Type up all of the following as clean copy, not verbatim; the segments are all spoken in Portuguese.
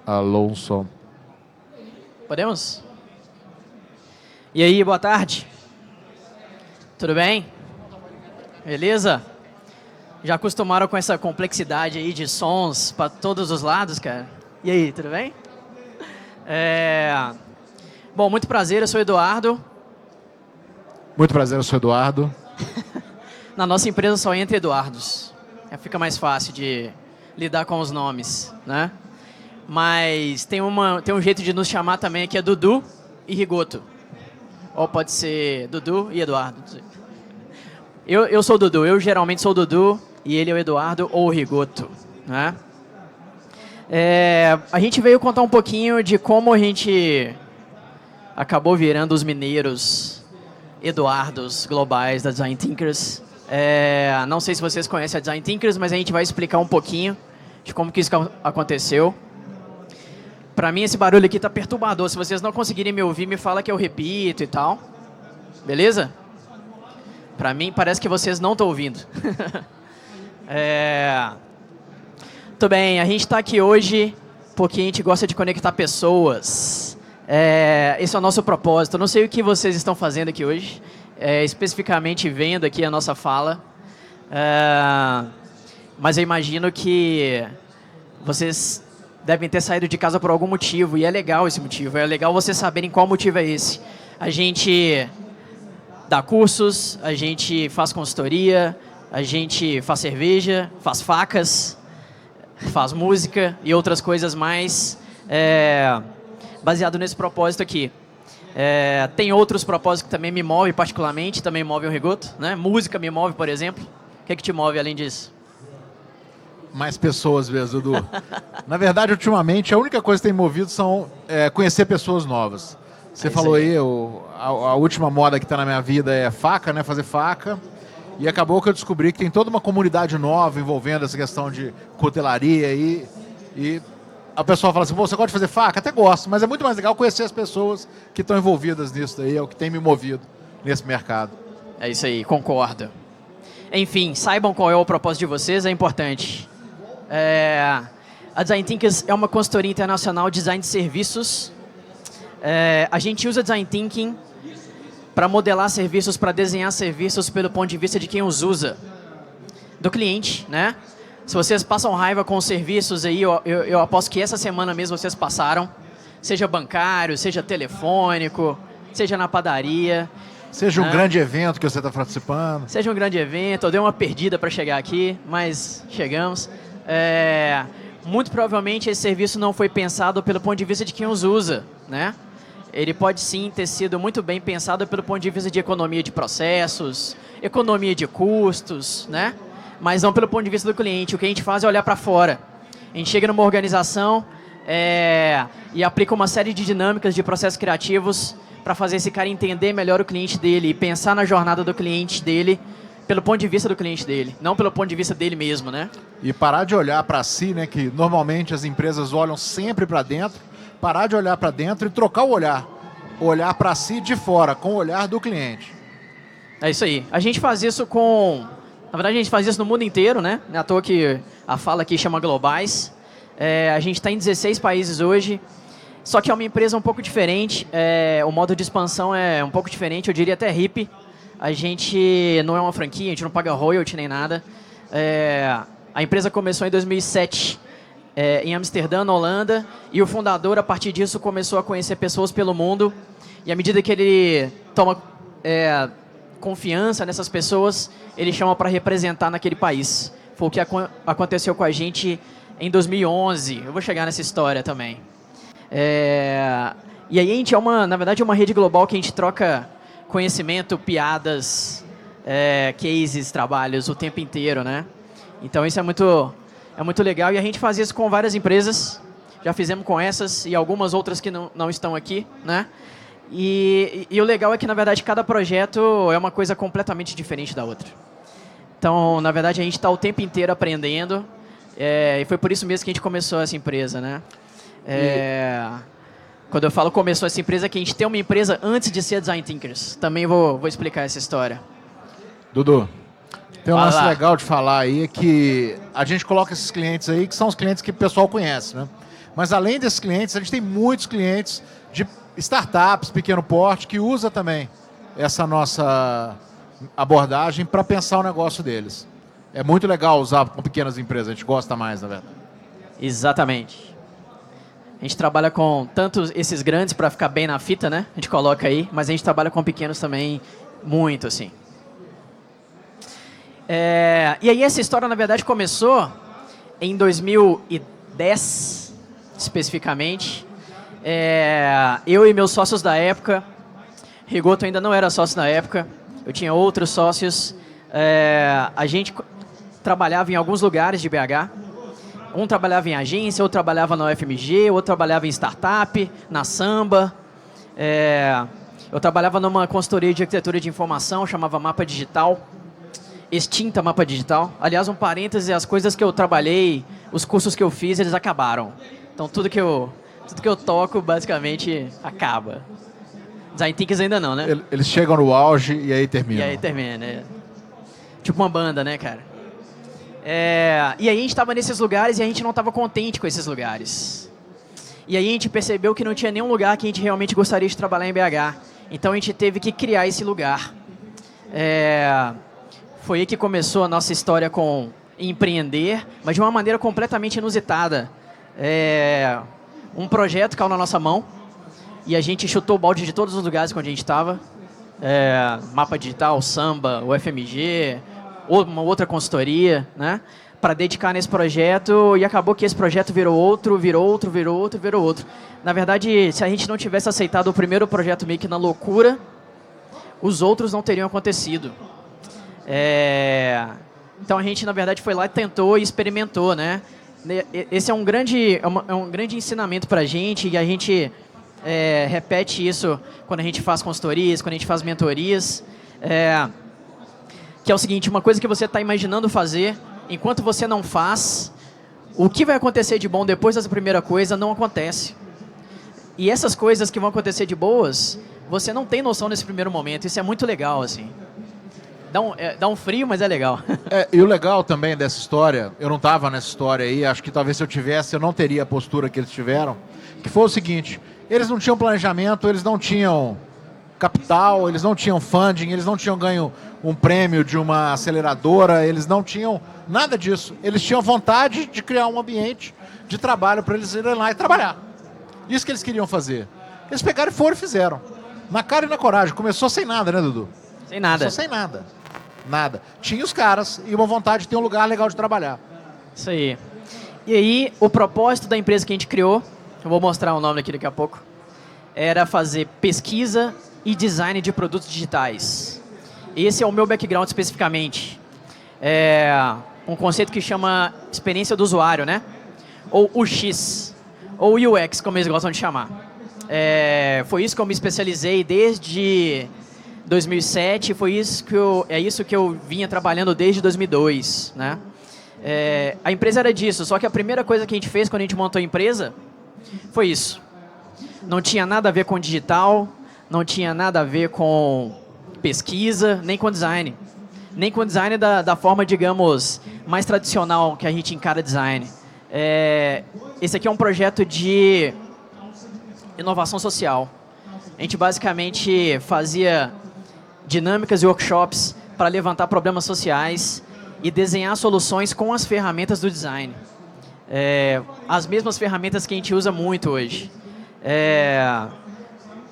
Alonso. Podemos? E aí, boa tarde. Tudo bem? Beleza? Já acostumaram com essa complexidade aí de sons para todos os lados, cara? E aí, tudo bem? Bom, muito prazer, eu sou o Eduardo. Muito prazer, eu sou o Eduardo. Na nossa empresa só entra Eduardos. Fica mais fácil de lidar com os nomes, né? Mas tem um jeito de nos chamar também, que é Dudu e Rigoto. Ou pode ser Dudu e Eduardo. Eu sou o Dudu, eu geralmente sou o Dudu e ele é o Eduardo ou o Rigoto, né? A gente veio contar um pouquinho de como a gente acabou virando os mineiros Eduardos globais da Design Thinkers. Não sei se vocês conhecem a Design Thinkers, mas a gente vai explicar um pouquinho de como que isso aconteceu. Para mim esse barulho aqui tá perturbador. Se vocês não conseguirem me ouvir, me fala que eu repito e tal. Beleza? Para mim parece que vocês não estão ouvindo. Tudo bem, a gente está aqui hoje porque a gente gosta de conectar pessoas. Esse é o nosso propósito. Eu não sei o que vocês estão fazendo aqui hoje, especificamente vendo aqui a nossa fala. Mas eu imagino que vocês devem ter saído de casa por algum motivo, e é legal esse motivo. É legal vocês saberem qual motivo é esse. A gente dá cursos, a gente faz consultoria, a gente faz cerveja, faz facas, faz música e outras coisas mais, baseado nesse propósito aqui. Tem outros propósitos que também me movem particularmente, também movem o Rigoto, né? Música me move, por exemplo. O que te move além disso? Mais pessoas mesmo, Dudu. Na verdade, ultimamente, a única coisa que tem movido são conhecer pessoas novas. Você falou aí, a última moda que está na minha vida é faca, né? Fazer faca. E acabou que eu descobri que tem toda uma comunidade nova envolvendo essa questão de cutelaria e a pessoa fala assim, pô, você gosta de fazer faca? Até gosto, mas é muito mais legal conhecer as pessoas que estão envolvidas nisso daí, é o que tem me movido nesse mercado. É isso aí, concordo. Enfim, saibam qual é o propósito de vocês, é importante. A Design Thinkers é uma consultoria internacional de design de serviços. A gente usa Design Thinking para modelar serviços, para desenhar serviços pelo ponto de vista de quem os usa, do cliente, né? Se vocês passam raiva com os serviços aí, eu aposto que essa semana mesmo vocês passaram, seja bancário, seja telefônico, seja na padaria. Seja um grande evento que você está participando. Seja um grande evento, eu dei uma perdida para chegar aqui, mas chegamos. Muito provavelmente esse serviço não foi pensado pelo ponto de vista de quem os usa, né? Ele pode sim ter sido muito bem pensado pelo ponto de vista de economia de processos, economia de custos, né? Mas não pelo ponto de vista do cliente. O que a gente faz é olhar para fora. A gente chega numa organização e aplica uma série de dinâmicas de processos criativos para fazer esse cara entender melhor o cliente dele e pensar na jornada do cliente dele pelo ponto de vista do cliente dele, não pelo ponto de vista dele mesmo, né? E parar de olhar para si, né? Que normalmente as empresas olham sempre para dentro. Parar de olhar para dentro e trocar o olhar. Olhar para si de fora, com o olhar do cliente. É isso aí. A gente faz isso na verdade, a gente faz isso no mundo inteiro, né? Não é à toa que a fala aqui chama Globais. A gente está em 16 países hoje. Só que é uma empresa um pouco diferente. O modo de expansão é um pouco diferente, eu diria até hippie. A gente não é uma franquia, a gente não paga royalty nem nada. A empresa começou em 2007 em Amsterdã, na Holanda, e o fundador, a partir disso, começou a conhecer pessoas pelo mundo. E à medida que ele toma confiança nessas pessoas, ele chama para representar naquele país. Foi o que aconteceu com a gente em 2011. Eu vou chegar nessa história também. E aí a gente na verdade, é uma rede global que a gente troca conhecimento, piadas, cases, trabalhos o tempo inteiro, né? Então isso é muito legal e a gente faz isso com várias empresas. Já fizemos com essas e algumas outras que não estão aqui, né? E o legal é que, na verdade, cada projeto é uma coisa completamente diferente da outra. Então, na verdade, a gente está o tempo inteiro aprendendo e foi por isso mesmo que a gente começou essa empresa, né? Quando eu falo começou essa empresa, é que a gente tem uma empresa antes de ser Design Thinkers. Também vou explicar essa história. Dudu, Tem um Fala lance lá. legal de falar aí, que a gente coloca esses clientes aí, que são os clientes que o pessoal conhece, né? Mas além desses clientes, a gente tem muitos clientes de startups, pequeno porte, que usa também essa nossa abordagem para pensar o negócio deles. É muito legal usar com pequenas empresas, a gente gosta mais, na verdade. Exatamente. A gente trabalha com tanto esses grandes para ficar bem na fita, né? A gente coloca aí, mas a gente trabalha com pequenos também muito, assim. E aí essa história, na verdade, começou em 2010, especificamente. Eu e meus sócios da época, Rigoto ainda não era sócio na época, eu tinha outros sócios. A gente trabalhava em alguns lugares de BH. Um trabalhava em agência, outro trabalhava na UFMG, outro trabalhava em startup, na Samba. Eu trabalhava numa consultoria de arquitetura de informação, chamava Mapa Digital. Extinta Mapa Digital. Aliás, um parêntese, as coisas que eu trabalhei, os cursos que eu fiz, eles acabaram. Então, tudo que eu toco, basicamente, acaba. Design Thinkers ainda não, né? Eles chegam no auge e aí terminam. E aí termina, né? Tipo uma banda, né, cara? E aí a gente estava nesses lugares e a gente não estava contente com esses lugares. E aí a gente percebeu que não tinha nenhum lugar que a gente realmente gostaria de trabalhar em BH. Então a gente teve que criar esse lugar. Foi aí que começou a nossa história com empreender, mas de uma maneira completamente inusitada. Um projeto caiu na nossa mão e a gente chutou o balde de todos os lugares onde a gente estava. Mapa Digital, Samba, UFMG, uma outra consultoria, né? Para dedicar nesse projeto, e acabou que esse projeto virou outro. Na verdade, se a gente não tivesse aceitado o primeiro projeto meio que na loucura, os outros não teriam acontecido. Então a gente, na verdade, foi lá e tentou e experimentou, né? Esse é um grande ensinamento para a gente, e a gente repete isso quando a gente faz consultorias, quando a gente faz mentorias, que é o seguinte: uma coisa que você está imaginando fazer, enquanto você não faz, o que vai acontecer de bom depois dessa primeira coisa não acontece. E essas coisas que vão acontecer de boas, você não tem noção nesse primeiro momento. Isso é muito legal, assim. Dá um frio, mas é legal. E o legal também dessa história, eu não estava nessa história aí, acho que talvez se eu tivesse, eu não teria a postura que eles tiveram, que foi o seguinte: eles não tinham planejamento, eles não tinham capital, eles não tinham funding, eles não tinham ganho um prêmio de uma aceleradora, eles não tinham nada disso. Eles tinham vontade de criar um ambiente de trabalho para eles irem lá e trabalhar. Isso que eles queriam fazer. Eles pegaram e foram e fizeram. Na cara e na coragem. Começou sem nada, né, Dudu? Sem nada. Começou sem nada. Nada. Tinha os caras e uma vontade de ter um lugar legal de trabalhar. Isso aí. E aí, o propósito da empresa que a gente criou, eu vou mostrar o nome aqui daqui a pouco, era fazer pesquisa e design de produtos digitais. Esse é o meu background especificamente. Um conceito que chama experiência do usuário, né? Ou UX, ou UX, como eles gostam de chamar. Foi isso que eu me especializei desde 2007, é isso que eu vinha trabalhando desde 2002, né? A empresa era disso, só que a primeira coisa que a gente fez quando a gente montou a empresa foi isso. Não tinha nada a ver com digital, não tinha nada a ver com pesquisa, nem com design. Nem com design da forma, digamos, mais tradicional que a gente encara design. Esse aqui é um projeto de inovação social. A gente basicamente fazia dinâmicas e workshops para levantar problemas sociais e desenhar soluções com as ferramentas do design. As mesmas ferramentas que a gente usa muito hoje.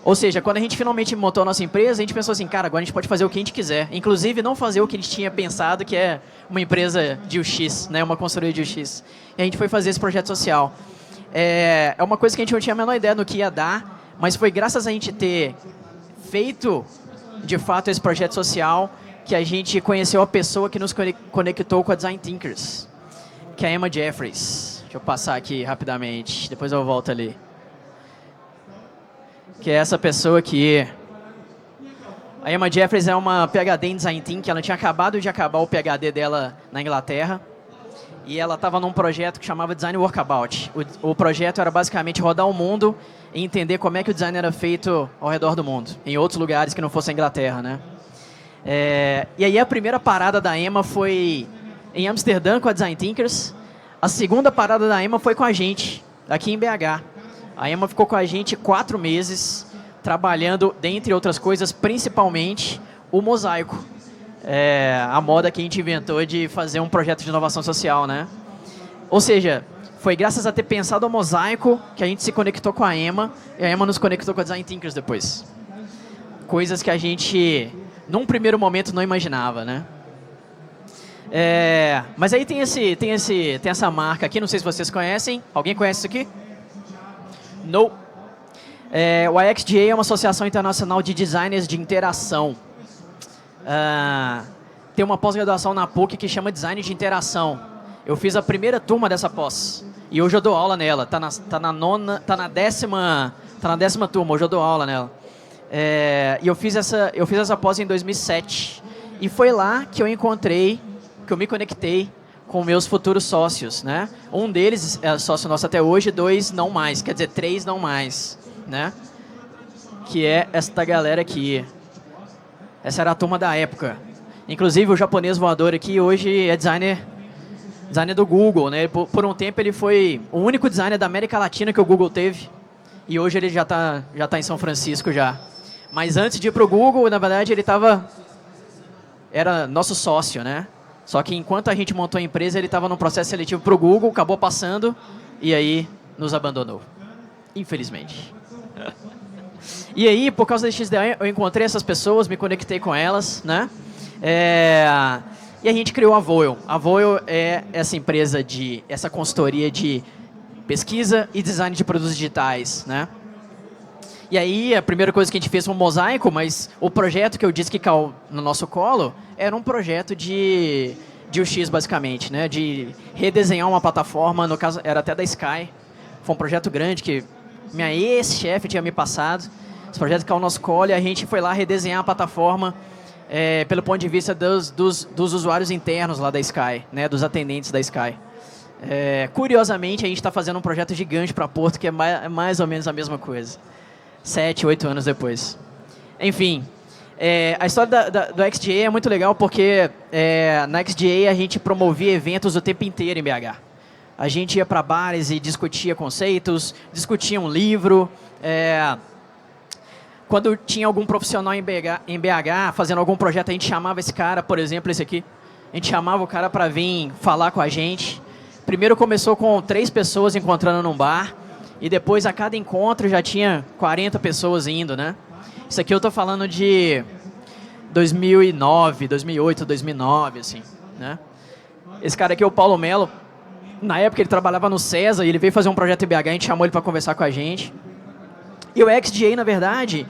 Ou seja, quando a gente finalmente montou a nossa empresa, a gente pensou assim: cara, agora a gente pode fazer o que a gente quiser. Inclusive não fazer o que a gente tinha pensado, que é uma empresa de UX, né? Uma consultoria de UX. E a gente foi fazer esse projeto social. É uma coisa que a gente não tinha a menor ideia do que ia dar, mas foi graças a gente ter feito, de fato, esse projeto social que a gente conheceu a pessoa que nos conectou com a Design Thinkers, que é a Emma Jeffries. Deixa eu passar aqui rapidamente, depois eu volto ali. Que é essa pessoa aqui. A Emma Jeffries é uma PhD em Design Thinking. Ela tinha acabado de acabar o PhD dela na Inglaterra. E ela estava num projeto que chamava Design Workabout. O projeto era basicamente rodar o mundo e entender como é que o design era feito ao redor do mundo, em outros lugares que não fosse a Inglaterra, né? E aí a primeira parada da EMA foi em Amsterdã com a Design Thinkers. A segunda parada da EMA foi com a gente, aqui em BH. A EMA ficou com a gente 4 meses, trabalhando, dentre outras coisas, principalmente o mosaico. A moda que a gente inventou de fazer um projeto de inovação social, né? Ou seja, foi graças a ter pensado o mosaico que a gente se conectou com a EMA, e a EMA nos conectou com a Design Thinkers depois. Coisas que a gente, num primeiro momento, não imaginava, né? Mas aí tem essa marca aqui, não sei se vocês conhecem. Alguém conhece isso aqui? Não. O IXDA é uma associação internacional de designers de interação. Tem uma pós-graduação na PUC que chama Design de Interação. Eu fiz a primeira turma dessa pós. E hoje eu dou aula nela. Tá na décima turma, hoje eu dou aula nela. E eu fiz essa pós em 2007. E foi lá que eu me conectei com meus futuros sócios, né? Um deles é sócio nosso até hoje, 2 não mais, quer dizer, 3 não mais, né? Que é esta galera aqui. Essa era a turma da época. Inclusive o japonês voador aqui hoje é designer do Google, né? Por um tempo ele foi o único designer da América Latina que o Google teve. E hoje ele já tá em São Francisco já. Mas antes de ir pro Google, na verdade ele era nosso sócio, né? Só que enquanto a gente montou a empresa, ele estava num processo seletivo pro Google, acabou passando e aí nos abandonou. Infelizmente. E aí, por causa da XDA, eu encontrei essas pessoas, me conectei com elas, né? E a gente criou a Voil. A Voil é essa consultoria de pesquisa e design de produtos digitais, né? E aí, a primeira coisa que a gente fez foi um mosaico, mas o projeto que eu disse que caiu no nosso colo era um projeto de UX, basicamente, né? De redesenhar uma plataforma, no caso, era até da Sky. Foi um projeto grande que minha ex-chefe tinha me passado. Esse projeto caiu no nosso colo e a gente foi lá redesenhar a plataforma pelo ponto de vista dos usuários internos lá da Sky, né? Dos atendentes da Sky. Curiosamente, a gente está fazendo um projeto gigante para Porto, que é mais ou menos a mesma coisa. 7, 8 anos depois. Enfim, a história do XDA é muito legal porque na XDA a gente promovia eventos o tempo inteiro em BH. A gente ia para bares e discutia conceitos, discutia um livro. Quando tinha algum profissional em BH fazendo algum projeto, a gente chamava esse cara, por exemplo, esse aqui. A gente chamava o cara para vir falar com a gente. Primeiro começou com 3 pessoas encontrando num bar. E depois, a cada encontro, já tinha 40 pessoas indo, né? Isso aqui eu tô falando de 2009, 2008, 2009, assim, né? Esse cara aqui é o Paulo Melo. Na época, ele trabalhava no César e ele veio fazer um projeto em BH, a gente chamou ele para conversar com a gente. E o XDA, na verdade,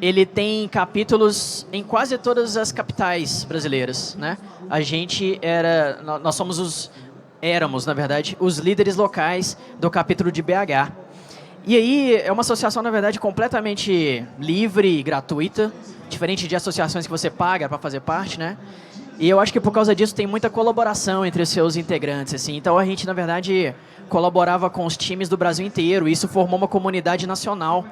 ele tem capítulos em quase todas as capitais brasileiras, né? Éramos, na verdade, os líderes locais do capítulo de BH. E aí, é uma associação, na verdade, completamente livre e gratuita, diferente de associações que você paga para fazer parte, né? E eu acho que por causa disso tem muita colaboração entre os seus integrantes, assim. Então a gente, na verdade, colaborava com os times do Brasil inteiro, e isso formou uma comunidade nacional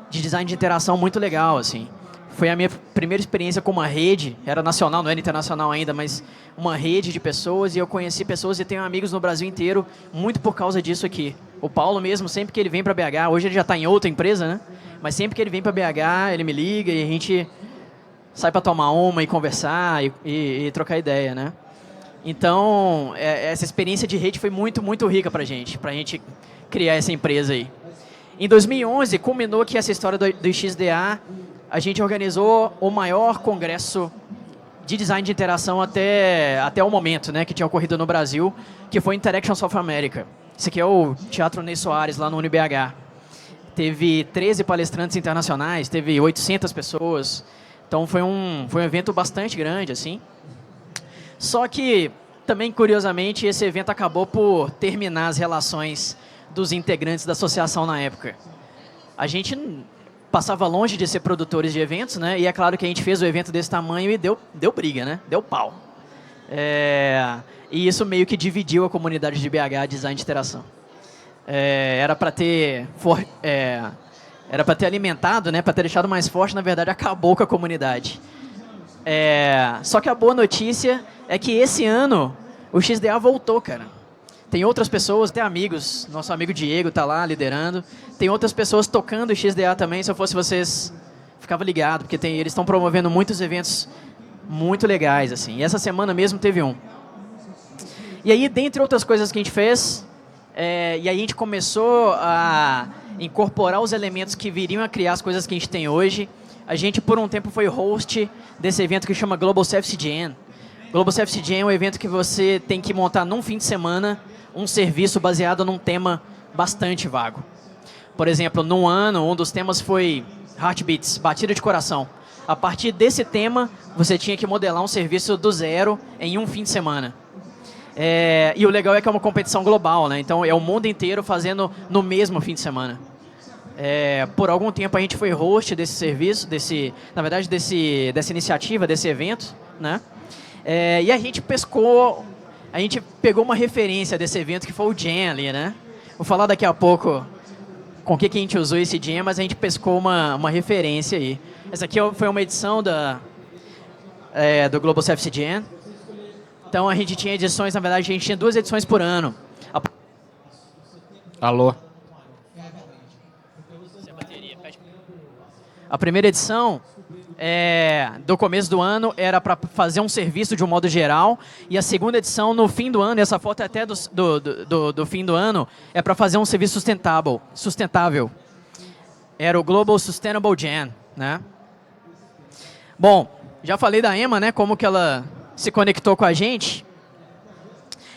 de design de interação muito legal, assim. Foi a minha primeira experiência com uma rede, era nacional, não era internacional ainda, mas uma rede de pessoas, e eu conheci pessoas e tenho amigos no Brasil inteiro, muito por causa disso aqui. O Paulo mesmo, sempre que ele vem para BH, hoje ele já está em outra empresa, né? Mas sempre que ele vem para BH, ele me liga e a gente sai para tomar uma e conversar e trocar ideia, né? Então, essa experiência de rede foi muito, muito rica para a gente criar essa empresa aí. Em 2011, culminou que essa história do XDA, a gente organizou o maior congresso de design de interação até o momento, né, que tinha ocorrido no Brasil, que foi Interaction South America. Esse aqui é o Teatro Ney Soares, lá no UniBH. Teve 13 palestrantes internacionais, teve 800 pessoas. Então foi um evento bastante grande, assim. Só que, também curiosamente, esse evento acabou por terminar as relações dos integrantes da associação na época. A gente passava longe de ser produtores de eventos, né? E é claro que a gente fez o evento desse tamanho e deu briga, né? Deu pau. E isso meio que dividiu a comunidade de BH Design de Interação. Era para ter alimentado, né? Para ter deixado mais forte, na verdade, acabou com a comunidade. Só que a boa notícia é que esse ano o XDA voltou, cara. Tem outras pessoas, até amigos, nosso amigo Diego tá lá liderando. Tem outras pessoas tocando o XDA também, se eu fosse vocês, ficava ligado, porque eles estão promovendo muitos eventos muito legais, assim. E essa semana mesmo teve um. E aí, dentre outras coisas que a gente fez, e aí a gente começou a incorporar os elementos que viriam a criar as coisas que a gente tem hoje. A gente, por um tempo, foi host desse evento que chama Global CFC Jam. Global CFC Jam é um evento que você tem que montar num fim de semana um serviço baseado num tema bastante vago. Por exemplo, num ano, um dos temas foi Heartbeats, batida de coração. A partir desse tema, você tinha que modelar um serviço do zero em um fim de semana. E o legal é que é uma competição global, né? Então é o mundo inteiro fazendo no mesmo fim de semana. Por algum tempo a gente foi host desse serviço, dessa iniciativa, desse evento, né? E a gente pegou uma referência desse evento que foi o Jam ali, né? Vou falar daqui a pouco com o que a gente usou esse Jam, mas a gente pescou uma referência aí. Essa aqui foi uma edição do Global CFC Jam. Então a gente tinha edições, na verdade a gente tinha 2 edições por ano. Alô? A primeira edição, do começo do ano, era para fazer um serviço de um modo geral. E a segunda edição, no fim do ano, essa foto é até do fim do ano, é para fazer um serviço sustentável. Era o Global Sustainable Jam, né? Bom, já falei da Emma, né? Como que ela se conectou com a gente.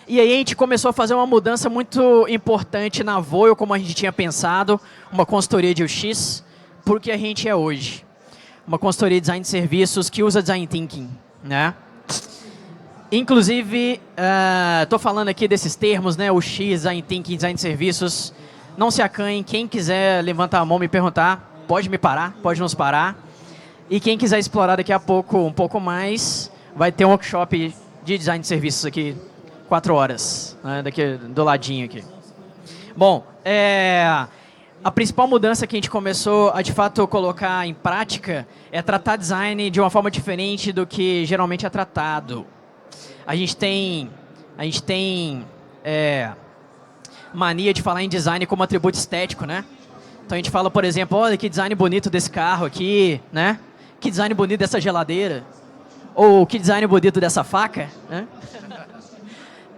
E aí a gente começou a fazer uma mudança muito importante na Voyo, como a gente tinha pensado, uma consultoria de UX, porque a gente é hoje. Uma consultoria de design de serviços que usa design thinking, né? Inclusive, estou falando aqui desses termos, né? UX, design thinking, design de serviços. Não se acanhem, quem quiser levantar a mão e me perguntar, pode me parar, pode nos parar. E quem quiser explorar daqui a pouco um pouco mais, vai ter um workshop de design de serviços aqui, 4 horas, né? Daqui do ladinho aqui. Bom, a principal mudança que a gente começou a, de fato, colocar em prática é tratar design de uma forma diferente do que geralmente é tratado. A gente tem mania de falar em design como atributo estético, né? Então a gente fala, por exemplo, olha que design bonito desse carro aqui, né? Que design bonito dessa geladeira. Ou que design bonito dessa faca, né?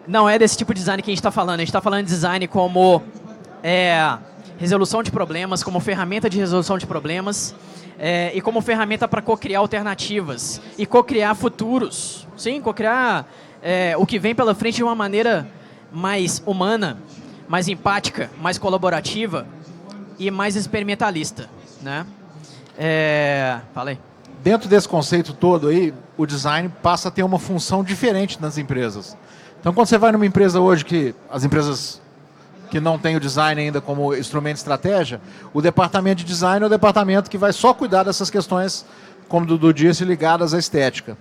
Não é desse tipo de design que a gente está falando. A gente está falando de design como resolução de problemas, como ferramenta de resolução de problemas e como ferramenta para co-criar alternativas e co-criar futuros. Sim, co-criar o que vem pela frente de uma maneira mais humana, mais empática, mais colaborativa e mais experimentalista, né? Falei. Dentro desse conceito todo aí, o design passa a ter uma função diferente nas empresas. Então, quando você vai numa empresa hoje, que as empresas que não têm o design ainda como instrumento de estratégia, o departamento de design é o departamento que vai só cuidar dessas questões, como o Dudu disse, ligadas à estética.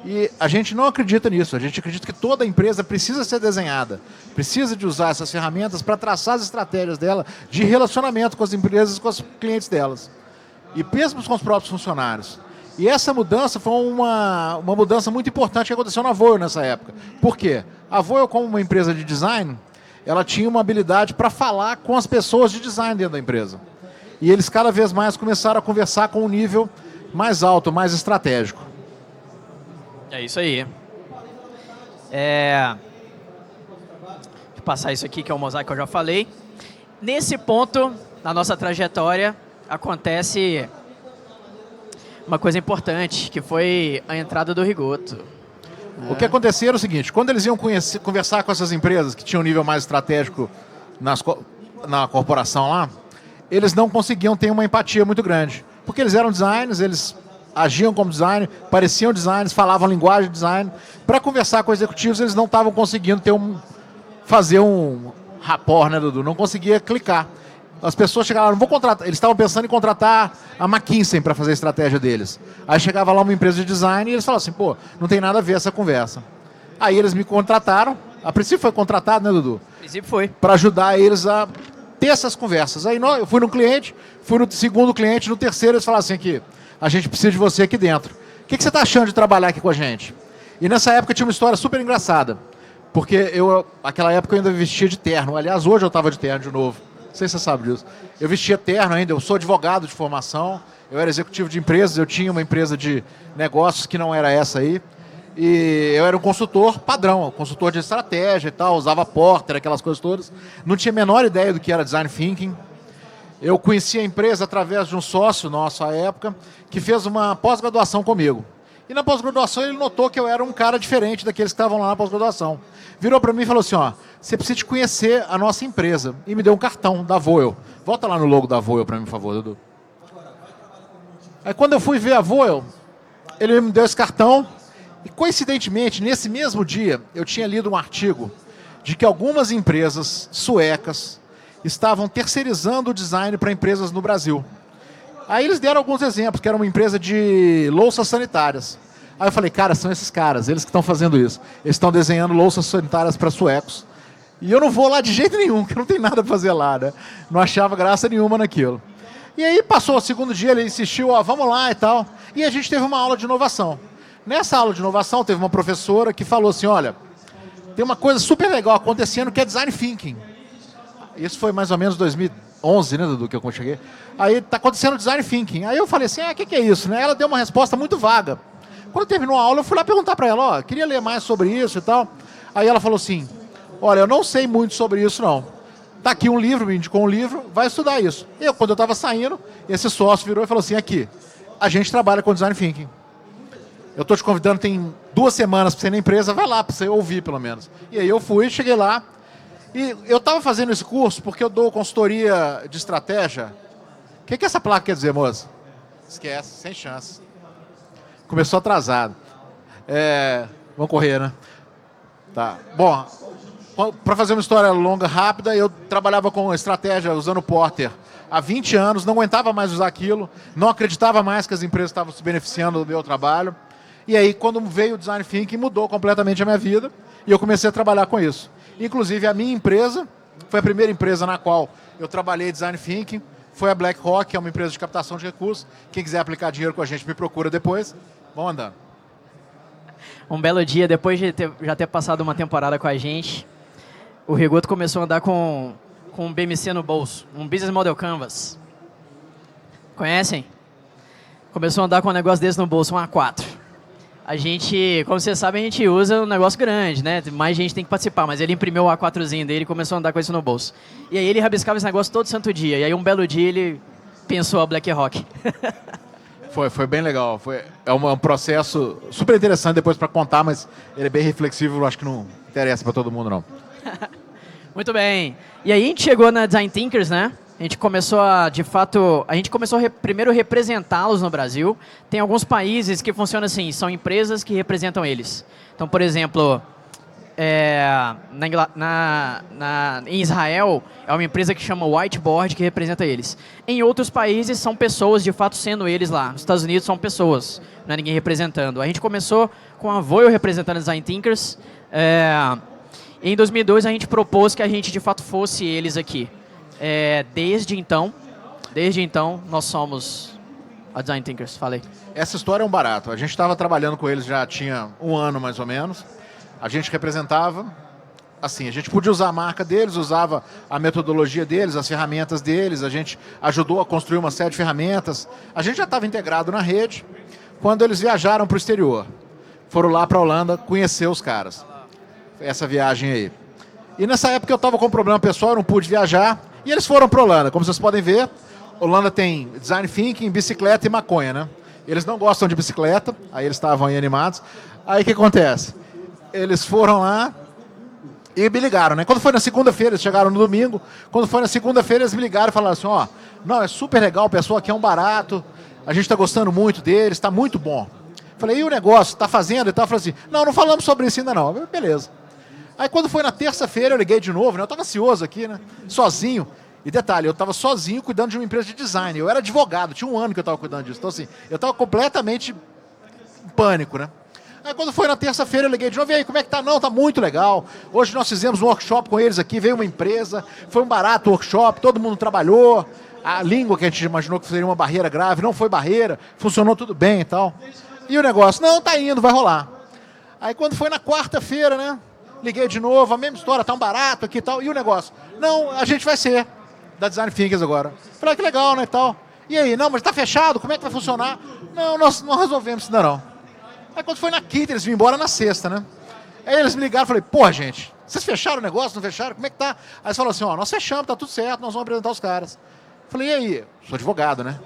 E a gente não acredita nisso, a gente acredita que toda empresa precisa ser desenhada, precisa de usar essas ferramentas para traçar as estratégias dela de relacionamento com as empresas e com os clientes delas. E mesmo com os próprios funcionários. E essa mudança foi uma mudança muito importante que aconteceu na Voyo nessa época. Por quê? A Voyo, como uma empresa de design, ela tinha uma habilidade para falar com as pessoas de design dentro da empresa. E eles cada vez mais começaram a conversar com um nível mais alto, mais estratégico. É isso aí. Vou passar isso aqui, que é o mosaico que eu já falei. Nesse ponto, na nossa trajetória, acontece uma coisa importante, que foi a entrada do Rigoto. O que acontecia era o seguinte, quando eles iam conversar com essas empresas que tinham um nível mais estratégico na corporação lá, eles não conseguiam ter uma empatia muito grande. Porque eles eram designers, eles agiam como design, pareciam designers, falavam linguagem de design. Para conversar com executivos, eles não estavam conseguindo fazer um rapport, né, Dudu? Não conseguia clicar. As pessoas chegavam, não vou contratar, eles estavam pensando em contratar a McKinsey para fazer a estratégia deles. Aí chegava lá uma empresa de design e eles falavam assim, pô, não tem nada a ver essa conversa. Aí eles me contrataram, a princípio foi contratado, né, Dudu? A princípio foi. Para ajudar eles a ter essas conversas. Aí eu fui no cliente, fui no segundo cliente, no terceiro eles falaram assim, aqui, a gente precisa de você aqui dentro. o que você está achando de trabalhar aqui com a gente? E nessa época tinha uma história super engraçada, porque naquela época eu ainda vestia de terno. Aliás, hoje eu estava de terno de novo. Não sei se você sabe disso. Eu vestia terno ainda, eu sou advogado de formação, eu era executivo de empresas, eu tinha uma empresa de negócios que não era essa aí. E eu era um consultor padrão, consultor de estratégia e tal, usava Porter, aquelas coisas todas. Não tinha a menor ideia do que era Design Thinking. Eu conheci a empresa através de um sócio nosso à época, que fez uma pós-graduação comigo. E na pós-graduação ele notou que eu era um cara diferente daqueles que estavam lá na pós-graduação. Virou para mim e falou assim, ó, você precisa de conhecer a nossa empresa. E me deu um cartão da Voel. Volta lá no logo da Voel para mim, por favor, Dudu. Aí quando eu fui ver a Voel, ele me deu esse cartão. E coincidentemente, nesse mesmo dia, eu tinha lido um artigo de que algumas empresas suecas estavam terceirizando o design para empresas no Brasil. Aí eles deram alguns exemplos, que era uma empresa de louças sanitárias. Aí eu falei, cara, são esses caras, eles que estão fazendo isso. Eles estão desenhando louças sanitárias para suecos. E eu não vou lá de jeito nenhum, porque não tem nada para fazer lá, né? Não achava graça nenhuma naquilo. E aí passou o segundo dia, ele insistiu, ó, vamos lá e tal. E a gente teve uma aula de inovação. Nessa aula de inovação, teve uma professora que falou assim, olha, tem uma coisa super legal acontecendo que é Design Thinking. Isso foi mais ou menos 2011, né, Dudu, que eu cheguei. Aí está acontecendo Design Thinking. Aí eu falei assim, o que é isso? Né? Ela deu uma resposta muito vaga. Quando terminou a aula, eu fui lá perguntar para ela, ó, queria ler mais sobre isso e tal. Aí ela falou assim, olha, eu não sei muito sobre isso não. Tá aqui um livro, me indicou um livro, vai estudar isso. E quando eu estava saindo, esse sócio virou e falou assim, aqui, a gente trabalha com Design Thinking. Eu estou te convidando, tem 2 semanas para você ir na empresa, vai lá para você ouvir pelo menos. E aí eu fui, cheguei lá, e eu estava fazendo esse curso porque eu dou consultoria de estratégia. O que essa placa quer dizer, moça? Esquece, sem chance. Começou atrasado. Vamos correr, né? Tá. Bom, para fazer uma história longa, rápida, eu trabalhava com estratégia usando Porter há 20 anos, não aguentava mais usar aquilo, não acreditava mais que as empresas estavam se beneficiando do meu trabalho. E aí, quando veio o Design Thinking, mudou completamente a minha vida e eu comecei a trabalhar com isso. Inclusive, a minha empresa foi a primeira empresa na qual eu trabalhei Design Thinking, foi a BlackRock, que é uma empresa de captação de recursos. Quem quiser aplicar dinheiro com a gente, me procura depois. Vamos andando. Um belo dia, depois de já ter passado uma temporada com a gente, o Rigoto começou a andar com um BMC no bolso, um Business Model Canvas. Conhecem? Começou a andar com um negócio desse no bolso, um A4. A gente, como vocês sabem, a gente usa um negócio grande, né? Mais gente tem que participar, mas ele imprimiu o A4zinho dele e começou a andar com isso no bolso. E aí ele rabiscava esse negócio todo santo dia. E aí um belo dia ele pensou a BlackRock. Foi bem legal. É um processo super interessante depois para contar, mas ele é bem reflexivo, acho que não interessa para todo mundo, não. Muito bem. E aí a gente chegou na Design Thinkers, né? A gente começou a, de fato, primeiro representá-los no Brasil. Tem alguns países que funcionam assim, são empresas que representam eles. Então, por exemplo, em Israel, é uma empresa que chama Whiteboard que representa eles. Em outros países, são pessoas, de fato, sendo eles lá. Nos Estados Unidos, são pessoas, não é ninguém representando. A gente começou com a Voel representando Design Thinkers. Em 2002, a gente propôs que a gente, de fato, fosse eles aqui. Desde então, nós somos a Design Thinkers. Falei. Essa história é um barato. A gente estava trabalhando com eles já tinha 1 ano, mais ou menos. A gente representava, assim, a gente podia usar a marca deles, usava a metodologia deles, as ferramentas deles, a gente ajudou a construir uma série de ferramentas. A gente já estava integrado na rede quando eles viajaram para o exterior. Foram lá para a Holanda conhecer os caras. Essa viagem aí. E nessa época eu estava com um problema pessoal, eu não pude viajar. E eles foram para a Holanda. Como vocês podem ver, Holanda tem Design Thinking, bicicleta e maconha, né? Eles não gostam de bicicleta, aí eles estavam aí animados. Aí o que acontece? Eles foram lá e me ligaram, né? Quando foi na segunda-feira, eles chegaram no domingo. Quando foi na segunda-feira, eles me ligaram e falaram assim, ó, não, é super legal, o pessoal aqui é um barato, a gente está gostando muito deles, está muito bom. Falei, e o negócio, está fazendo e tal? Falei assim, não falamos sobre isso ainda não. Beleza. Aí quando foi na terça-feira, eu liguei de novo, né? Eu estava ansioso aqui, né? Sozinho. E detalhe, eu estava sozinho cuidando de uma empresa de design. Eu era advogado, tinha 1 ano que eu estava cuidando disso. Então assim, eu estava completamente em pânico, né? Aí quando foi na terça-feira, eu liguei de novo, e aí, como é que tá? Não, tá muito legal. Hoje nós fizemos um workshop com eles aqui, veio uma empresa, foi um barato workshop, todo mundo trabalhou. A língua que a gente imaginou que seria uma barreira grave, não foi barreira, funcionou tudo bem e tal. E o negócio, não, tá indo, vai rolar. Aí quando foi na quarta-feira, né? Liguei de novo, a mesma história, tá um barato aqui e tal. E o negócio, não, a gente vai ser da Design Thinkers agora. Falei, que legal, né, e tal. E aí, não, mas tá fechado, como é que vai funcionar? Não, nós não resolvemos isso ainda não. Aí quando foi na quinta, eles vinham embora na sexta, né? Aí eles me ligaram e falei, pô, gente, vocês fecharam o negócio, não fecharam? Como é que tá? Aí eles falaram assim, ó, nós fechamos, tá tudo certo, nós vamos apresentar os caras. Falei, e aí? Sou advogado, né?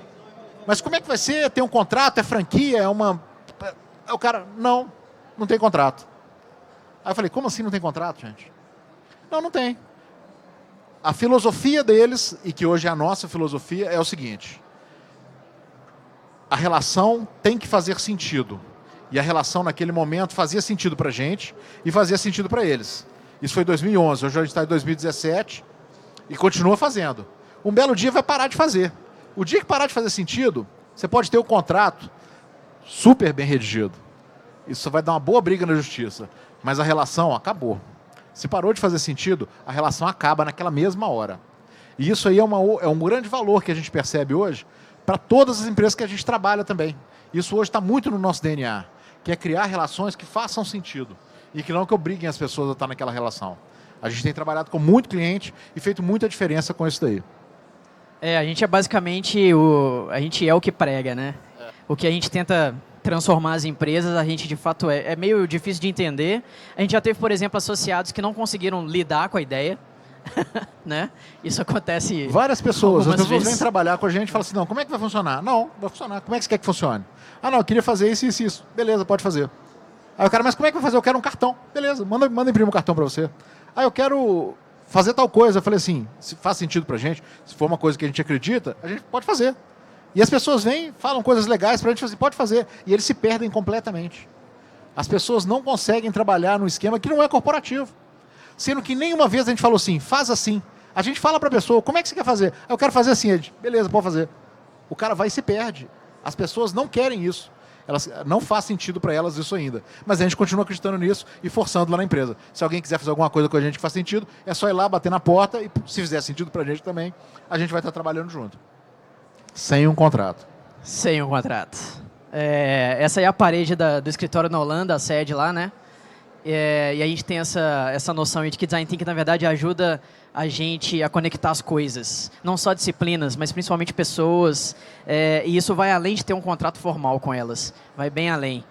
Mas como é que vai ser? Tem um contrato, é franquia, é uma... Aí o cara, não tem contrato. Aí eu falei, como assim não tem contrato, gente? Não tem. A filosofia deles, e que hoje é a nossa filosofia, é o seguinte. A relação tem que fazer sentido. E a relação naquele momento fazia sentido pra gente e fazia sentido pra eles. Isso foi em 2011, hoje a gente está em 2017 e continua fazendo. Um belo dia vai parar de fazer. O dia que parar de fazer sentido, você pode ter o contrato super bem redigido. Isso vai dar uma boa briga na justiça. Mas a relação acabou. Se parou de fazer sentido, a relação acaba naquela mesma hora. E isso aí é um grande valor que a gente percebe hoje para todas as empresas que a gente trabalha também. Isso hoje está muito no nosso DNA, que é criar relações que façam sentido e que não que obriguem as pessoas a estar naquela relação. A gente tem trabalhado com muito cliente e feito muita diferença com isso daí. A gente é basicamente a gente é o que prega, né? O que a gente tenta transformar as empresas, a gente de fato é meio difícil de entender. A gente já teve, por exemplo, associados que não conseguiram lidar com a ideia, né? Isso acontece várias pessoas. As pessoas vezes. vêm trabalhar com a gente e falam assim, não, como é que vai funcionar? Não, vai funcionar. Como é que você quer que funcione? Ah, não, eu queria fazer isso, isso, isso. Beleza, pode fazer. Aí o cara, mas como é que vai fazer? Eu quero um cartão. Beleza, manda imprimir um cartão para você. Ah, eu quero fazer tal coisa. Eu falei assim, se faz sentido pra gente, se for uma coisa que a gente acredita, a gente pode fazer. E as pessoas vêm, falam coisas legais pra gente fazer, pode fazer. E eles se perdem completamente. As pessoas não conseguem trabalhar num esquema que não é corporativo. Sendo que nenhuma vez a gente falou assim, faz assim. A gente fala pra pessoa, como é que você quer fazer? Eu quero fazer assim, Ed. Beleza, pode fazer. O cara vai e se perde. As pessoas não querem isso. Elas, não faz sentido para elas isso ainda. Mas a gente continua acreditando nisso e forçando lá na empresa. Se alguém quiser fazer alguma coisa com a gente que faz sentido, é só ir lá, bater na porta e se fizer sentido pra gente também, a gente vai estar trabalhando junto. Sem um contrato. Sem um contrato. Essa é a parede do escritório na Holanda, a sede lá, né? E a gente tem essa noção de que Design Thinking, na verdade, ajuda a gente a conectar as coisas. Não só disciplinas, mas principalmente pessoas. E isso vai além de ter um contrato formal com elas. Vai bem além.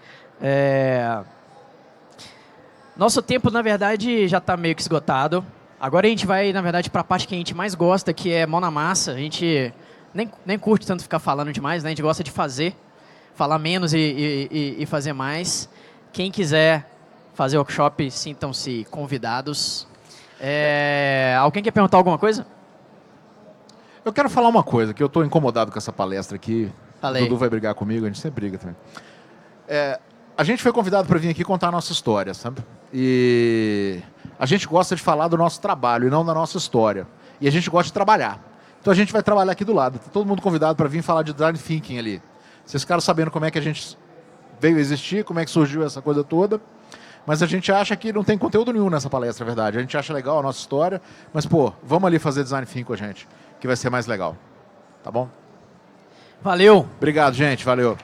Nosso tempo, na verdade, já está meio que esgotado. Agora a gente vai, na verdade, para a parte que a gente mais gosta, que é mão na massa. A gente nem curte tanto ficar falando demais, né? A gente gosta de fazer. Falar menos e fazer mais. Quem quiser fazer workshop, sintam-se convidados. Alguém quer perguntar alguma coisa? Eu quero falar uma coisa, que eu estou incomodado com essa palestra aqui. Falei. O Dudu vai brigar comigo, a gente sempre briga também. A gente foi convidado para vir aqui contar a nossa história, sabe? E a gente gosta de falar do nosso trabalho e não da nossa história. E a gente gosta de trabalhar. Então a gente vai trabalhar aqui do lado. Tá todo mundo convidado para vir falar de Design Thinking ali. Vocês ficaram sabendo como é que a gente veio a existir, como é que surgiu essa coisa toda. Mas a gente acha que não tem conteúdo nenhum nessa palestra, é verdade. A gente acha legal a nossa história, mas, pô, vamos ali fazer Design Thinking com a gente, que vai ser mais legal. Tá bom? Valeu! Obrigado, gente. Valeu.